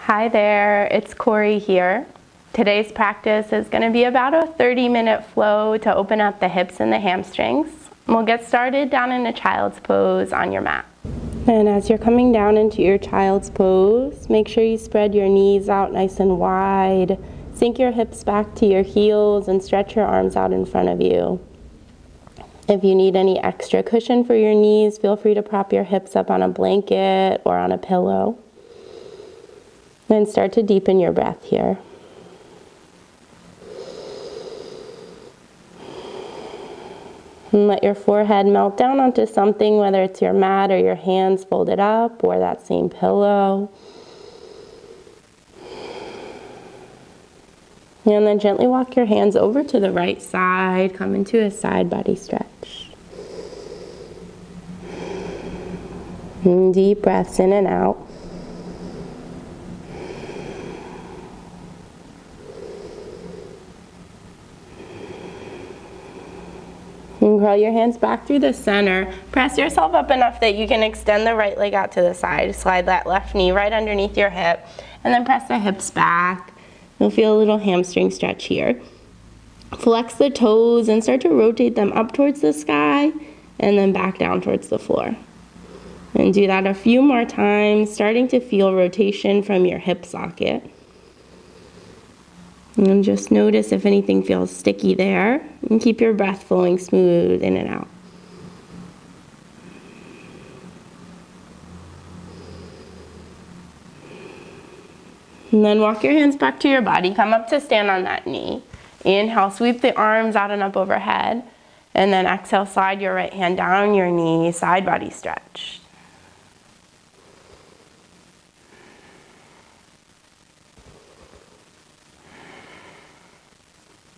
Hi there, it's Cori here. Today's practice is going to be about a 30-minute flow to open up the hips and the hamstrings. We'll get started down in a child's pose on your mat. And as you're coming down into your child's pose, make sure you spread your knees out nice and wide. Sink your hips back to your heels and stretch your arms out in front of you. If you need any extra cushion for your knees, feel free to prop your hips up on a blanket or on a pillow. Then start to deepen your breath here. And let your forehead melt down onto something, whether it's your mat or your hands folded up or that same pillow. And then gently walk your hands over to the right side. Come into a side body stretch. And deep breaths in and out. And curl your hands back through the center. Press yourself up enough that you can extend the right leg out to the side. Slide that left knee right underneath your hip. And then press the hips back. You'll feel a little hamstring stretch here. Flex the toes and start to rotate them up towards the sky and then back down towards the floor. And do that a few more times, starting to feel rotation from your hip socket. And just notice if anything feels sticky there. And keep your breath flowing smooth in and out. And then walk your hands back to your body. Come up to stand on that knee. Inhale, sweep the arms out and up overhead. And then exhale, slide your right hand down your knee, side body stretch.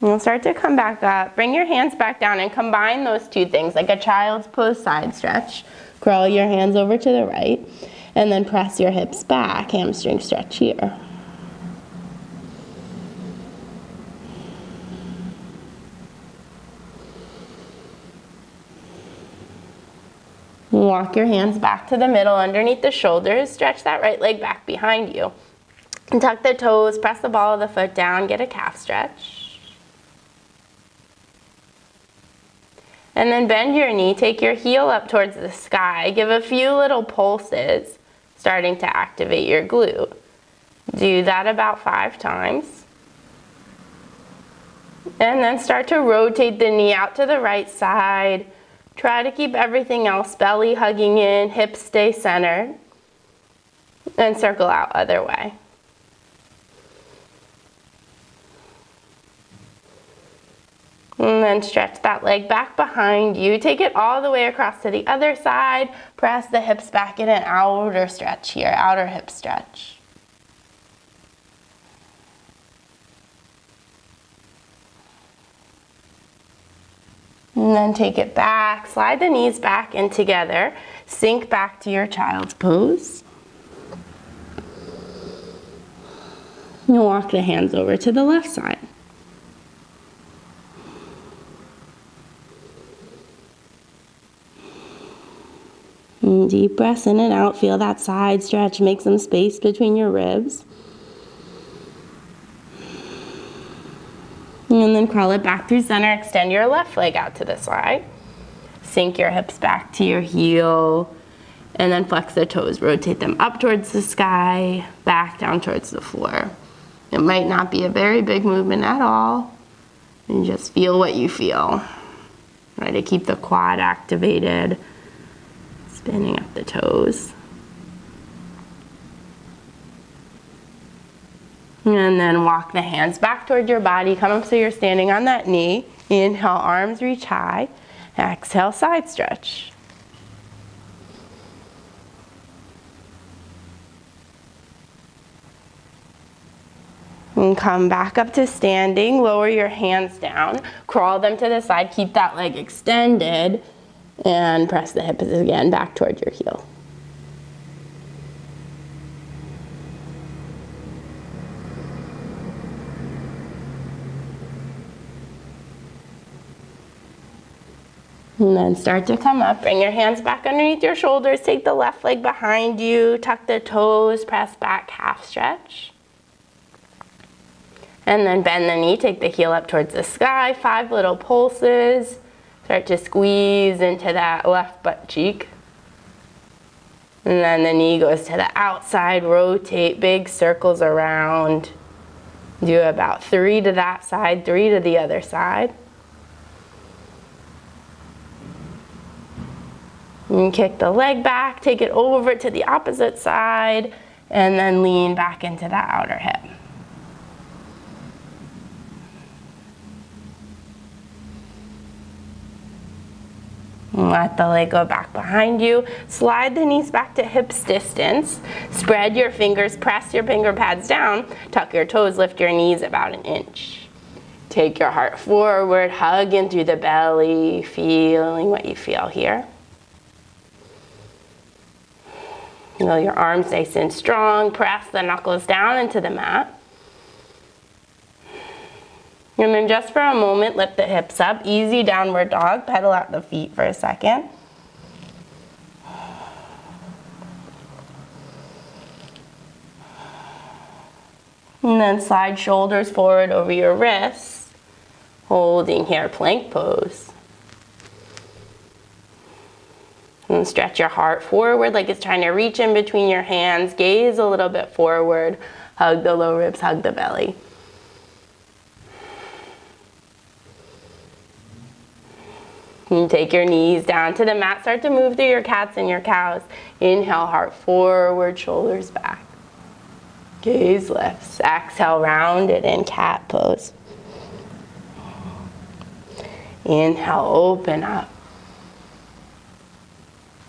And you'll start to come back up. Bring your hands back down and combine those two things, like a child's pose side stretch. Curl your hands over to the right. And then press your hips back, hamstring stretch here. Walk your hands back to the middle underneath the shoulders. Stretch that right leg back behind you. And tuck the toes, press the ball of the foot down, get a calf stretch. And then bend your knee, take your heel up towards the sky. Give a few little pulses, starting to activate your glute. Do that about 5 times. And then start to rotate the knee out to the right side. Try to keep everything else, belly hugging in, hips stay centered. And circle out other way. And then stretch that leg back behind you. Take it all the way across to the other side. Press the hips back in an outer stretch here, outer hip stretch. And then take it back, slide the knees back in together. Sink back to your child's pose. And walk the hands over to the left side. And deep breaths in and out. Feel that side stretch. Make some space between your ribs. And then crawl it back through center. Extend your left leg out to the side. Sink your hips back to your heel. And then flex the toes. Rotate them up towards the sky, back down towards the floor. It might not be a very big movement at all. And just feel what you feel. Try to keep the quad activated. Spinning up the toes. And then walk the hands back toward your body. Come up so you're standing on that knee. Inhale, arms reach high. Exhale, side stretch. And come back up to standing. Lower your hands down. Crawl them to the side. Keep that leg extended. And press the hips again back towards your heel. And then start to come up. Bring your hands back underneath your shoulders. Take the left leg behind you. Tuck the toes. Press back, half stretch. And then bend the knee. Take the heel up towards the sky. 5 little pulses. Start to squeeze into that left butt cheek. And then the knee goes to the outside. Rotate big circles around. Do about 3 to that side, 3 to the other side. And kick the leg back, take it over to the opposite side, and then lean back into that outer hip. And let the leg go back behind you. Slide the knees back to hips distance. Spread your fingers, press your finger pads down, tuck your toes, lift your knees about 1 inch. Take your heart forward, hug in through the belly, feeling what you feel here. Feel your arms nice and strong. Press the knuckles down into the mat. And then just for a moment, lift the hips up. Easy downward dog. Pedal out the feet for a second. And then slide shoulders forward over your wrists. Holding here, plank pose. And stretch your heart forward like it's trying to reach in between your hands. Gaze a little bit forward. Hug the low ribs, hug the belly. And take your knees down to the mat. Start to move through your cats and your cows. Inhale, heart forward, shoulders back. Gaze lifts. Exhale, round it in cat pose. Inhale, open up.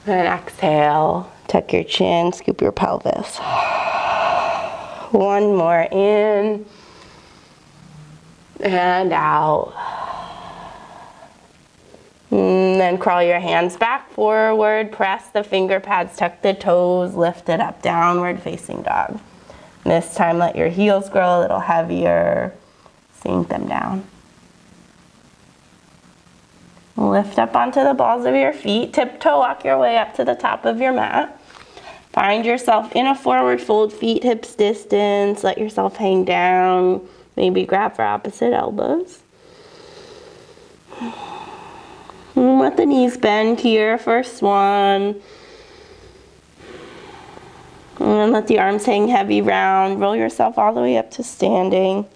And exhale, tuck your chin, scoop your pelvis. 1 more in and out. And then crawl your hands back forward, press the finger pads, tuck the toes, lift it up, downward facing dog. This time let your heels grow a little heavier, sink them down. Lift up onto the balls of your feet, tiptoe walk your way up to the top of your mat. Find yourself in a forward fold, feet hips distance, let yourself hang down, maybe grab for opposite elbows. And let the knees bend here, first one. And then let the arms hang heavy round, roll yourself all the way up to standing.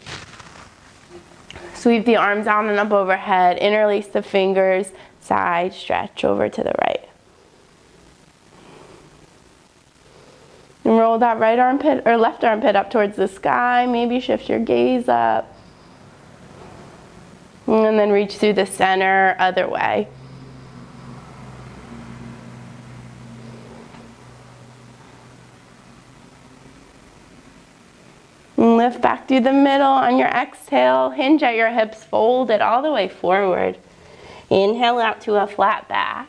Sweep the arms down and up overhead, interlace the fingers, side stretch over to the right. And roll that right armpit or left armpit up towards the sky, maybe shift your gaze up. And then reach through the center, other way. And lift back through the middle. On your exhale, hinge at your hips, fold it all the way forward. Inhale out to a flat back.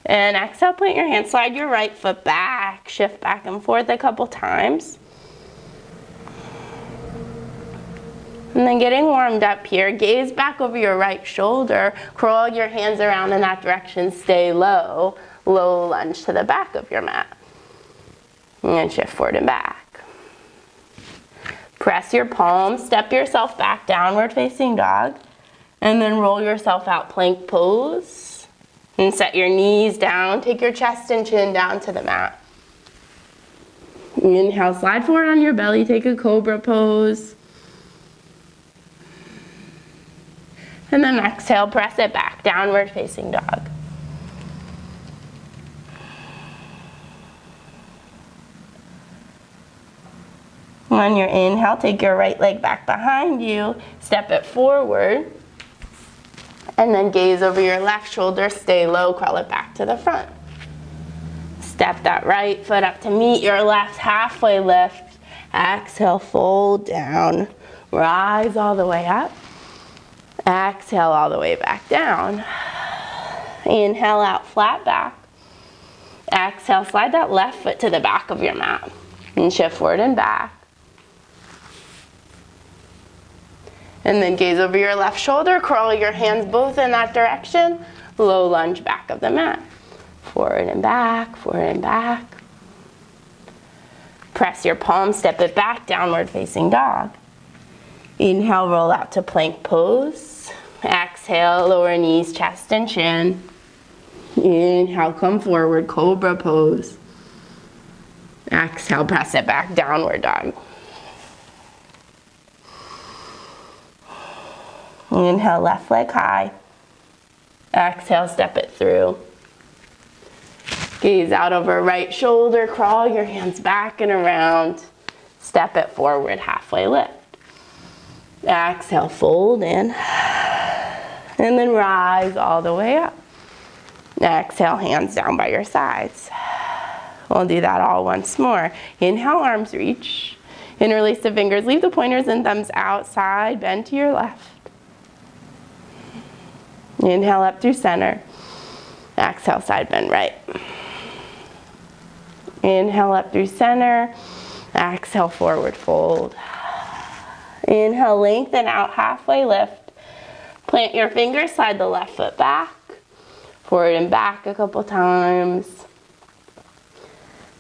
And exhale, point your hand, slide your right foot back, shift back and forth a couple times. And then getting warmed up here, gaze back over your right shoulder, curl your hands around in that direction, stay low, low lunge to the back of your mat. And then shift forward and back. Press your palms, step yourself back, downward facing dog, and then roll yourself out, plank pose. And set your knees down, take your chest and chin down to the mat. Inhale, slide forward on your belly, take a cobra pose. And then exhale, press it back, downward facing dog. On your inhale, take your right leg back behind you, step it forward, and then gaze over your left shoulder, stay low, crawl it back to the front. Step that right foot up to meet your left, halfway lift. Exhale, fold down, rise all the way up. Exhale all the way back down. Inhale out, flat back. Exhale, slide that left foot to the back of your mat and shift forward and back. And then gaze over your left shoulder, curl your hands both in that direction. Low lunge back of the mat. Forward and back, forward and back. Press your palms, step it back, downward facing dog. Inhale, roll out to plank pose. Exhale, lower knees, chest and chin. Inhale, come forward, cobra pose. Exhale, press it back, downward dog. Inhale, left leg high. Exhale, step it through. Gaze out over right shoulder, crawl your hands back and around. Step it forward, halfway lift. Exhale, fold in. And then rise all the way up. Exhale, hands down by your sides. We'll do that all once more. Inhale, arms reach. Interlace the fingers, leave the pointers and thumbs outside, bend to your left. Inhale up through center. Exhale, side bend right. Inhale up through center. Exhale, forward fold. Inhale, lengthen out, halfway lift. Plant your fingers, slide the left foot back. Forward and back a couple times.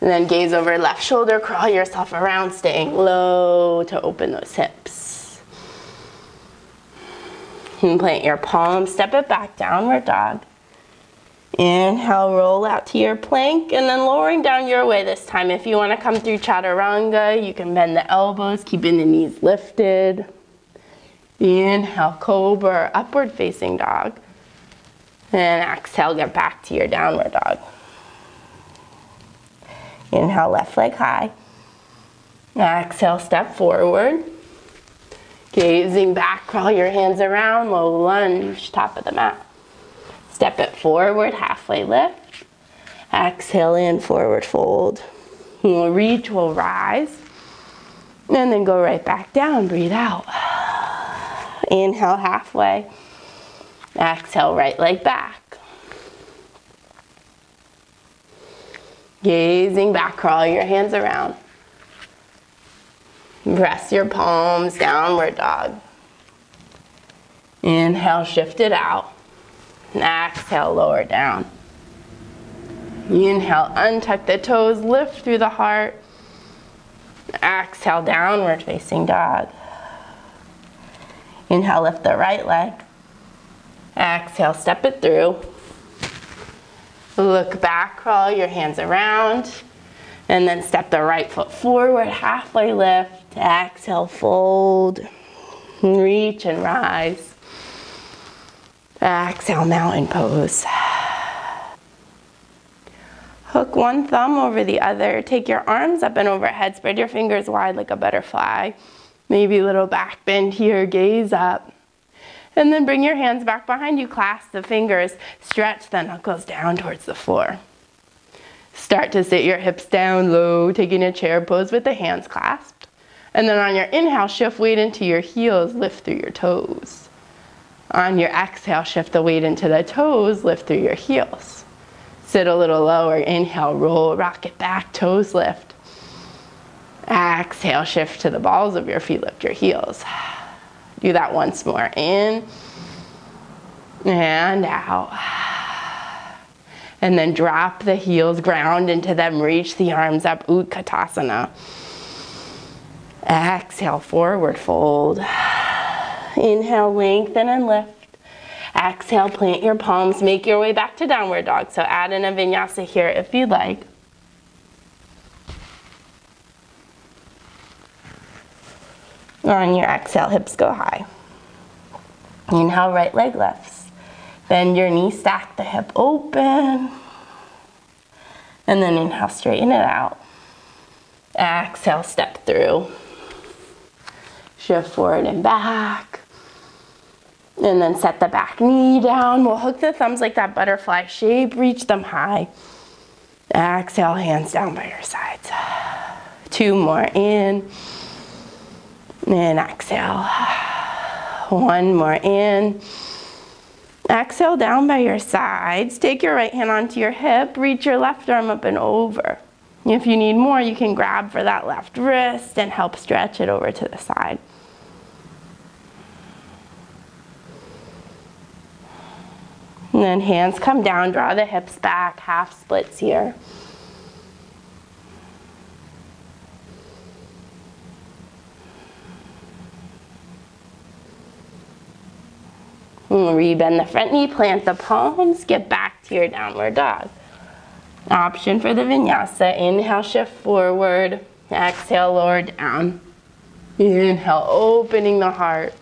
And then gaze over left shoulder, crawl yourself around, staying low to open those hips. And plant your palms, step it back, downward dog. Inhale, roll out to your plank, and then lowering down your way this time. If you want to come through chaturanga, you can bend the elbows, keeping the knees lifted. Inhale, cobra, upward facing dog. And exhale, get back to your downward dog. Inhale, left leg high. Exhale, step forward. Gazing back, crawl your hands around, low lunge, top of the mat. Step it forward, halfway lift. Exhale in, forward fold. We'll reach, we'll rise. And then go right back down, breathe out. Inhale, halfway. Exhale, right leg back. Gazing back, crawl your hands around. Press your palms, downward dog. Inhale, shift it out. Exhale, lower down. Inhale, untuck the toes, lift through the heart. Exhale, downward facing dog. Inhale, lift the right leg. Exhale, step it through. Look back, crawl your hands around. And then step the right foot forward, halfway lift. Exhale, fold. Reach and rise. Exhale, mountain pose. Hook one thumb over the other. Take your arms up and overhead. Spread your fingers wide like a butterfly. Maybe a little back bend here, gaze up. And then bring your hands back behind you, clasp the fingers, stretch the knuckles down towards the floor. Start to sit your hips down low, taking a chair pose with the hands clasped. And then on your inhale, shift weight into your heels, lift through your toes. On your exhale, shift the weight into the toes, lift through your heels. Sit a little lower, inhale, roll, rock it back, toes lift. Exhale, shift to the balls of your feet, lift your heels. Do that once more, in and out. And then drop the heels, ground into them, reach the arms up, Utkatasana. Exhale, forward fold. Inhale, lengthen and lift. Exhale, plant your palms, make your way back to downward dog. So add in a vinyasa here if you'd like. On your exhale, hips go high. Inhale, right leg lifts. Bend your knee, stack the hip open. And then inhale, straighten it out. Exhale, step through. Shift forward and back. And then set the back knee down. We'll hook the thumbs like that butterfly shape. Reach them high. Exhale, hands down by your sides. 2 more, in. And exhale. 1 more, in. Exhale, down by your sides. Take your right hand onto your hip. Reach your left arm up and over. If you need more, you can grab for that left wrist and help stretch it over to the side. And then hands come down, draw the hips back, half splits here. Rebend the front knee, plant the palms, get back to your downward dog. Option for the vinyasa. Inhale, shift forward. Exhale, lower down. Inhale, opening the heart.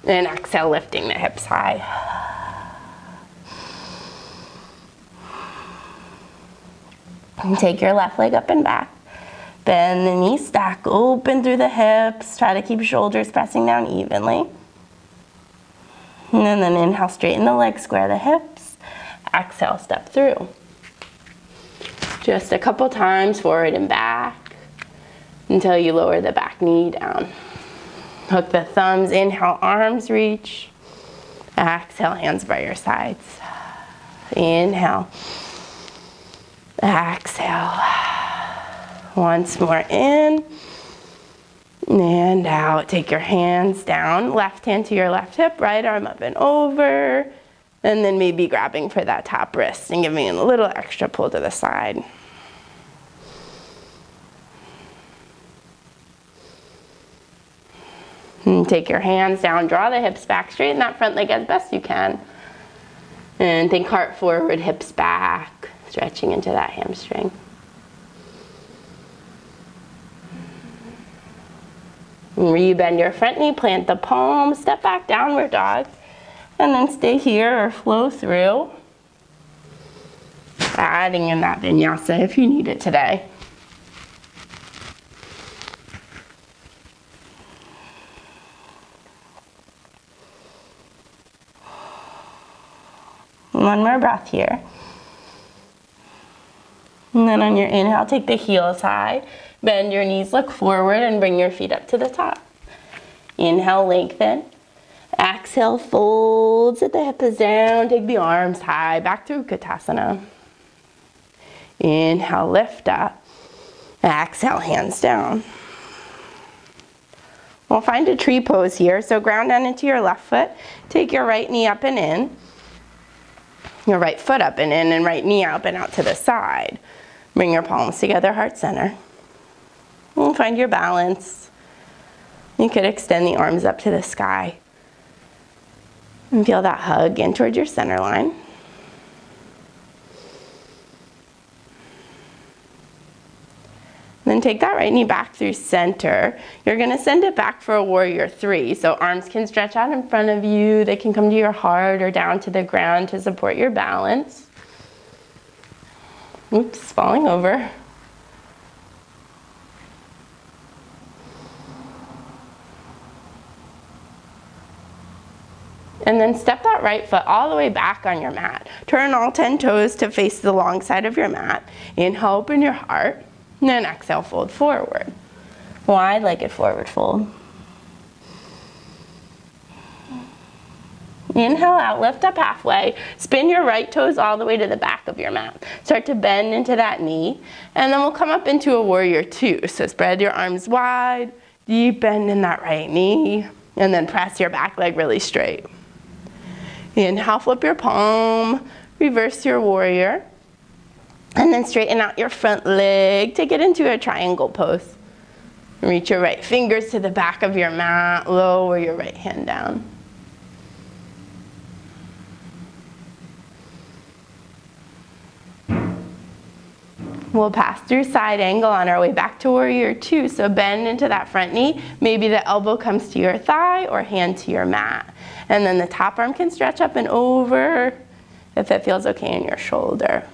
And exhale, lifting the hips high. And take your left leg up and back. Bend the knees, stack open through the hips. Try to keep shoulders pressing down evenly. And then inhale, straighten the legs, square the hips. Exhale, step through. Just a couple times, forward and back, until you lower the back knee down. Hook the thumbs, inhale, arms reach. Exhale, hands by your sides. Inhale. Exhale. Once more in. And out. Take your hands down. Left hand to your left hip, right arm up and over. And then maybe grabbing for that top wrist and giving it a little extra pull to the side. And take your hands down, draw the hips back, straighten that front leg as best you can. And think heart forward, hips back, stretching into that hamstring. Rebend your front knee, plant the palms, step back, downward dog. And then stay here or flow through. Adding in that vinyasa if you need it today. One more breath here. And then on your inhale, take the heels high. Bend your knees, look forward, and bring your feet up to the top. Inhale, lengthen. Exhale, fold, sit the hips down, take the arms high, back to Utkatasana. Inhale, lift up. Exhale, hands down. We'll find a tree pose here, so ground down into your left foot. Take your right knee up and in. Your right foot up and in, and right knee up and out to the side. Bring your palms together, heart center. And find your balance. You could extend the arms up to the sky. And feel that hug in towards your center line. Then take that right knee back through center. You're going to send it back for a warrior three. So arms can stretch out in front of you. They can come to your heart or down to the ground to support your balance. Oops, falling over. And then step that right foot all the way back on your mat. Turn all 10 toes to face the long side of your mat. Inhale, open your heart. And then exhale, fold forward. Wide-legged forward fold. Inhale out, lift up halfway. Spin your right toes all the way to the back of your mat. Start to bend into that knee. And then we'll come up into a warrior two. So spread your arms wide, deep bend in that right knee. And then press your back leg really straight. Inhale, flip your palm, reverse your warrior. And then straighten out your front leg. Take it into a triangle pose. Reach your right fingers to the back of your mat. Lower your right hand down. We'll pass through side angle on our way back to warrior two. So bend into that front knee. Maybe the elbow comes to your thigh or hand to your mat. And then the top arm can stretch up and over if it feels okay in your shoulder.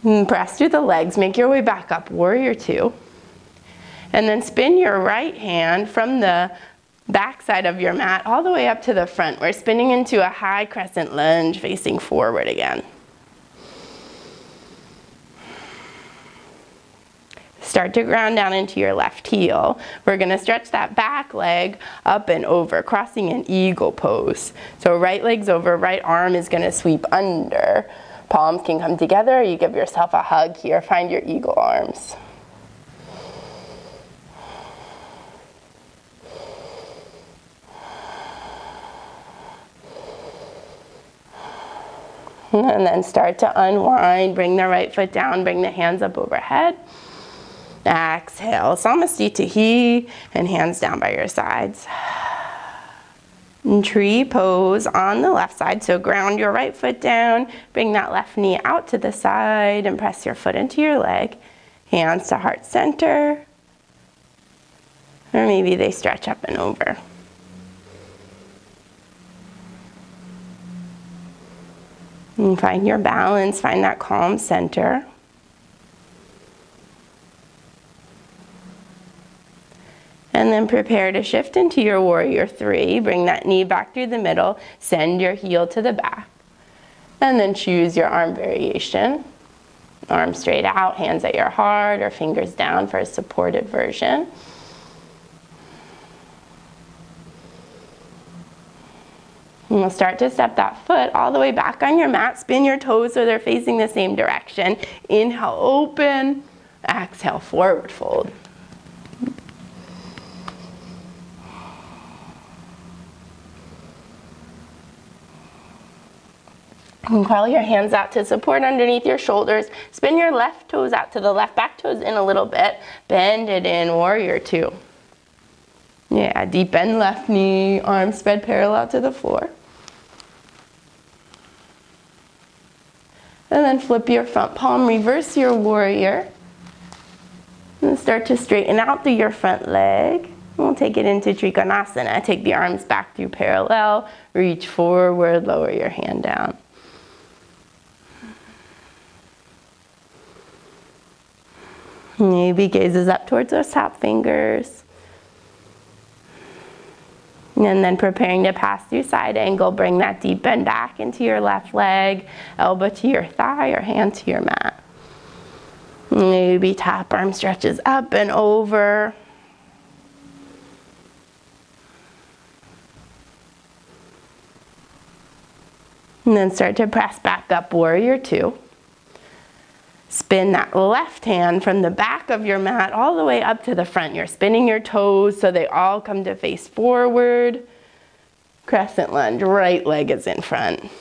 And press through the legs, make your way back up, warrior two. And then spin your right hand from the back side of your mat all the way up to the front. We're spinning into a high crescent lunge facing forward again. Start to ground down into your left heel. We're going to stretch that back leg up and over, crossing an eagle pose. So right leg's over, right arm is going to sweep under. Palms can come together. You give yourself a hug here. Find your eagle arms. And then start to unwind. Bring the right foot down, bring the hands up overhead. Exhale, Samasthiti, and hands down by your sides. And tree pose on the left side, so ground your right foot down, bring that left knee out to the side and press your foot into your leg. Hands to heart center, or maybe they stretch up and over. And find your balance, find that calm center. And then prepare to shift into your warrior three. Bring that knee back through the middle, send your heel to the back. And then choose your arm variation. Arms straight out, hands at your heart, or fingers down for a supported version. And we'll start to step that foot all the way back on your mat. Spin your toes so they're facing the same direction. Inhale, open. Exhale, forward fold. And curl your hands out to support underneath your shoulders. Spin your left toes out to the left, back toes in a little bit. Bend it in, warrior two. Yeah, deep bend left knee, arms spread parallel to the floor. And then flip your front palm, reverse your warrior. And start to straighten out through your front leg. We'll take it into Trikonasana. Take the arms back through parallel, reach forward, lower your hand down. Maybe gazes up towards those top fingers. And then preparing to pass through side angle, bring that deep bend back into your left leg, elbow to your thigh or hand to your mat. Maybe top arm stretches up and over. And then start to press back up, warrior two. Spin that left hand from the back of your mat all the way up to the front. You're spinning your toes so they all come to face forward. Crescent lunge, right leg is in front.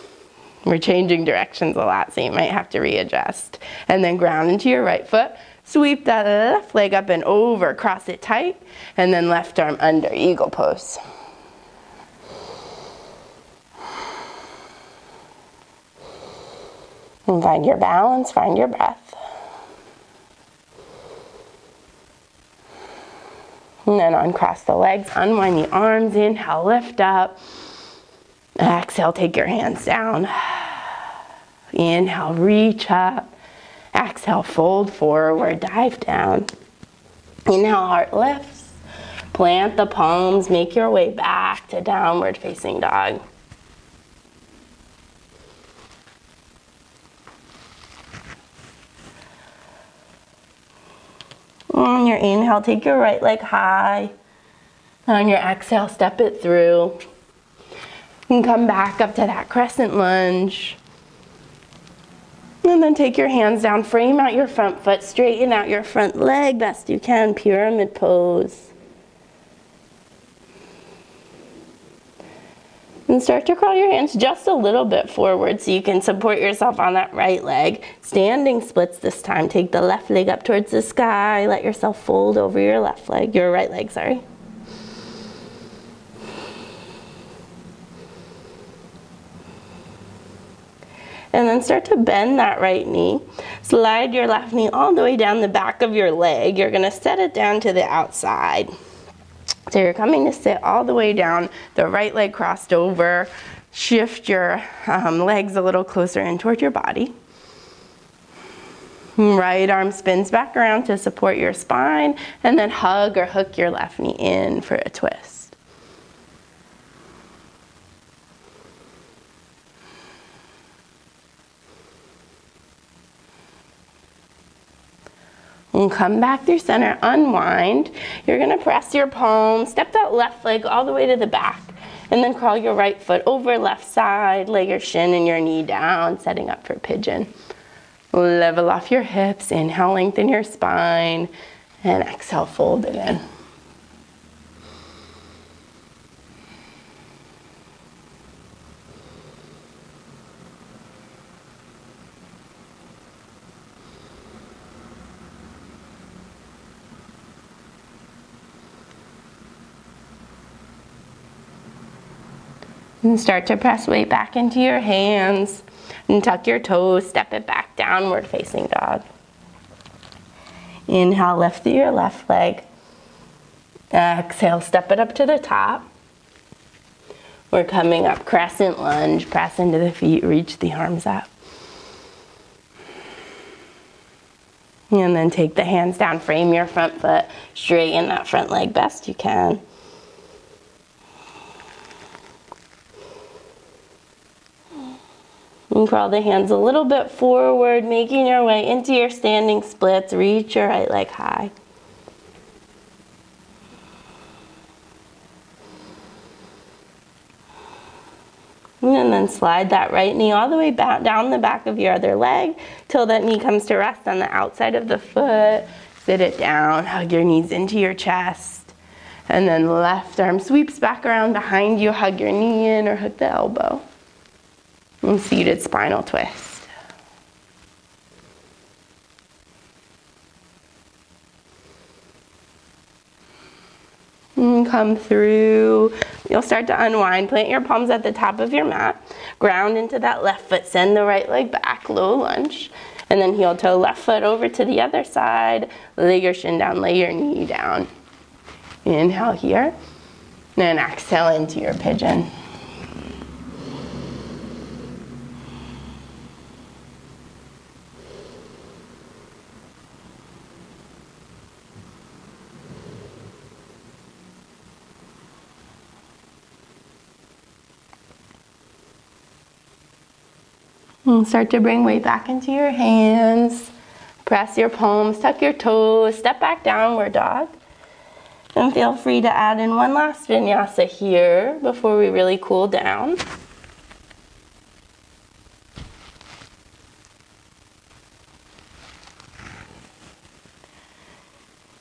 We're changing directions a lot, so you might have to readjust. And then ground into your right foot. Sweep that left leg up and over, cross it tight, and then left arm under, eagle pose. And find your balance, find your breath. And then uncross the legs, unwind the arms, inhale, lift up. Exhale, take your hands down. Inhale, reach up. Exhale, fold forward, dive down. Inhale, heart lifts. Plant the palms, make your way back to downward facing dog. On your inhale, take your right leg high. On your exhale, step it through. And come back up to that crescent lunge. And then take your hands down, frame out your front foot, straighten out your front leg best you can, pyramid pose. And start to crawl your hands just a little bit forward so you can support yourself on that right leg. Standing splits this time. Take the left leg up towards the sky. Let yourself fold over your left leg, your right leg, sorry. And then start to bend that right knee. Slide your left knee all the way down the back of your leg. You're gonna set it down to the outside. So you're coming to sit all the way down, the right leg crossed over. Shift your legs a little closer in toward your body. Right arm spins back around to support your spine, and then hug or hook your left knee in for a twist. And come back through center, unwind. You're gonna press your palms, step that left leg all the way to the back, and then crawl your right foot over left side, lay your shin and your knee down, setting up for pigeon. Level off your hips, inhale, lengthen your spine, and exhale, fold it in. And start to press weight back into your hands. And tuck your toes, step it back, downward facing dog. Inhale, lift through your left leg. Exhale, step it up to the top. We're coming up, crescent lunge, press into the feet, reach the arms up. And then take the hands down, frame your front foot, straighten that front leg best you can. And crawl the hands a little bit forward, making your way into your standing splits. Reach your right leg high. And then slide that right knee all the way back down the back of your other leg till that knee comes to rest on the outside of the foot. Sit it down, hug your knees into your chest. And then left arm sweeps back around behind you, hug your knee in or hug the elbow. And seated spinal twist. And come through. You'll start to unwind. Plant your palms at the top of your mat. Ground into that left foot. Send the right leg back. Low lunge. And then heel toe left foot over to the other side. Lay your shin down. Lay your knee down. Inhale here. And exhale into your pigeon. And start to bring weight back into your hands. Press your palms, tuck your toes, step back downward dog. And feel free to add in one last vinyasa here before we really cool down.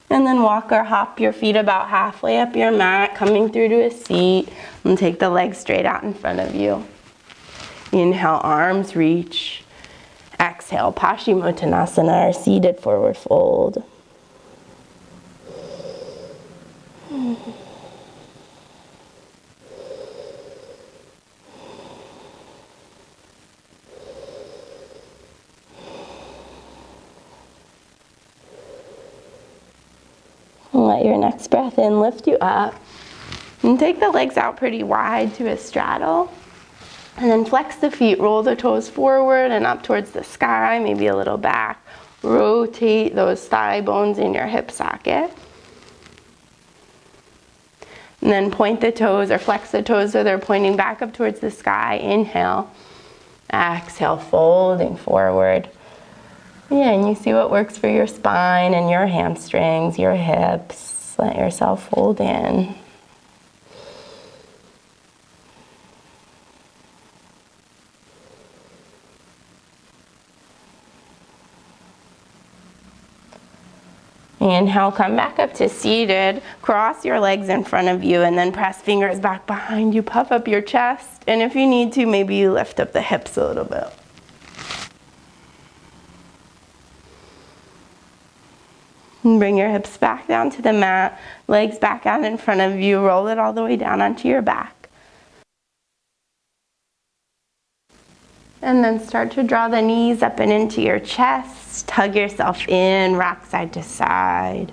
And then walk or hop your feet about halfway up your mat, coming through to a seat. And take the legs straight out in front of you. Inhale, arms reach. Exhale, Paschimottanasana, or seated forward fold. Let your next breath in lift you up. And take the legs out pretty wide to a straddle. And then flex the feet, roll the toes forward and up towards the sky, maybe a little back. Rotate those thigh bones in your hip socket. And then point the toes or flex the toes so they're pointing back up towards the sky. Inhale. Exhale, folding forward. Yeah, and you see what works for your spine and your hamstrings, your hips. Let yourself fold in. Inhale, come back up to seated. Cross your legs in front of you and then press fingers back behind you. Puff up your chest. And if you need to, maybe you lift up the hips a little bit. And bring your hips back down to the mat. Legs back out in front of you. Roll it all the way down onto your back. And then start to draw the knees up and into your chest. Hug yourself in, rock side to side.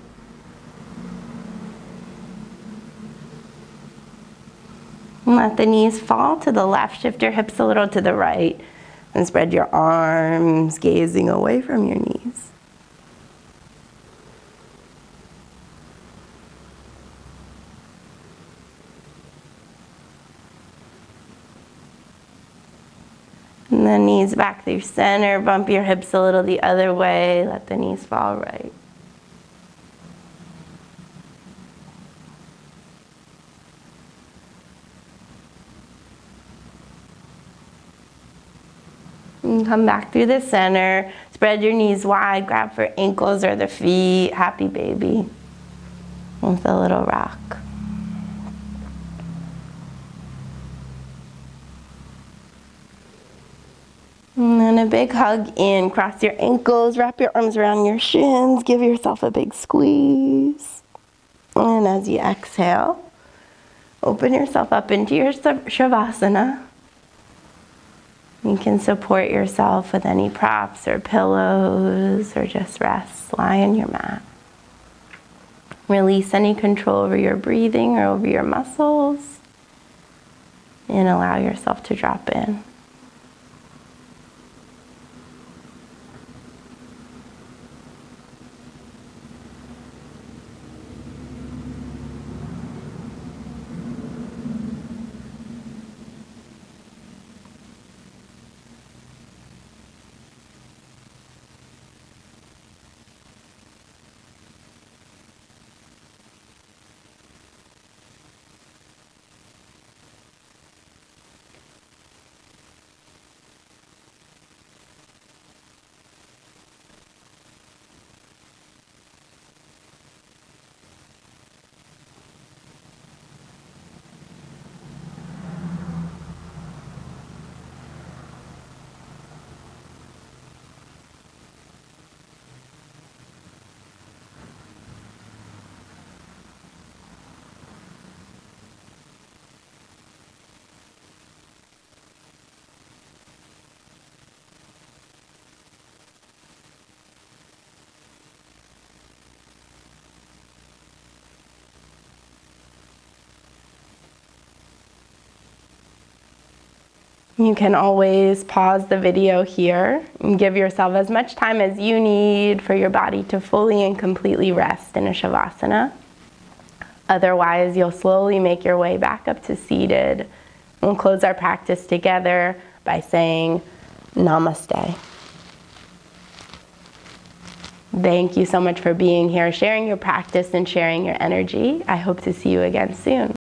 And let the knees fall to the left. Shift your hips a little to the right. And spread your arms, gazing away from your knees. And then knees back through center, bump your hips a little the other way, let the knees fall right. And come back through the center, spread your knees wide, grab for ankles or the feet, happy baby, with a little rock. And then a big hug in, cross your ankles, wrap your arms around your shins, give yourself a big squeeze. And as you exhale, Open yourself up into your Savasana. You can support yourself with any props or pillows, or just rest, lie on your mat. Release any control over your breathing or over your muscles, and allow yourself to drop in. You can always pause the video here and give yourself as much time as you need for your body to fully and completely rest in a Savasana. Otherwise, you'll slowly make your way back up to seated. We'll close our practice together by saying Namaste. Thank you so much for being here, sharing your practice and sharing your energy. I hope to see you again soon.